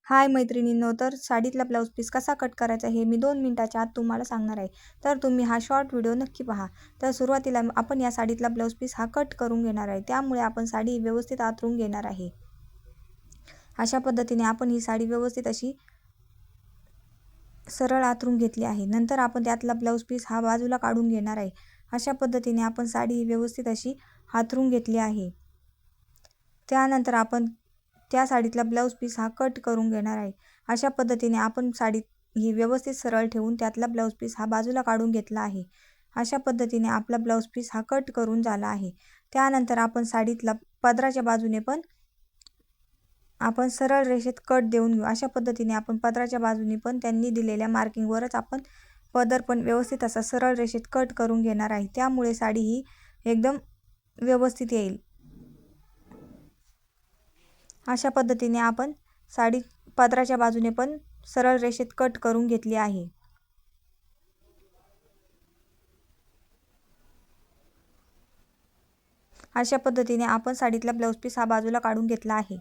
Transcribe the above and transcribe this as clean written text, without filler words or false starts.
हाय मैत्रिणींनो, तर साडीतला blouse piece कसा कट करायचा हे मी 2 मिनिटाच्या आत तुम्हाला सांगणार आहे. तर तुम्ही हा शॉर्ट व्हिडिओ नक्की पहा. तर सुरुवातीला आपण या साडीतला ब्लाऊज पीस हा कट करून घेणार आहे. त्यामुळे आपण साडी व्यवस्थित आतरून घेणार आहे. अशा पद्धतीने आपण ही साडी व्यवस्थित अशी सरळ आतरून घेतली आहे. नंतर आपण त्यातला ब्लाऊज पीस हा बाजूला काढून घेणार आहे. अशा पद्धतीने आपण साडी व्यवस्थित अशी आतरून घेतली आहे. त्यानंतर आपण त्या साडीतला ब्लाऊज पीस हा कट करून घेणार आहे. अशा पद्धतीने आपण साडी ही व्यवस्थित सरळ ठेवून त्यातला ब्लाऊज पीस हा बाजूला काढून घेतला आहे. अशा पद्धतीने आपला ब्लाऊज पीस हा कट करून झाला आहे. त्यानंतर आपण साडीतला पदराच्या बाजूने पण आपण सरळ रेषेत कट देऊन घेऊ. अशा पद्धतीने आपण पदराच्या बाजूने पण त्यांनी दिलेल्या मार्किंगवरच आपण पदर पण व्यवस्थित असा सरळ रेषेत कट करून घेणार आहे. त्यामुळे साडी ही एकदम व्यवस्थित येईल. अशा पद्धतीने आपण साडी पदराच्या बाजूने पण सरळ रेषेत कट करून घेतली आहे. अशा पद्धतीने आपण साडीतला ब्लाऊज पीस हा बाजूला काढून घेतला आहे.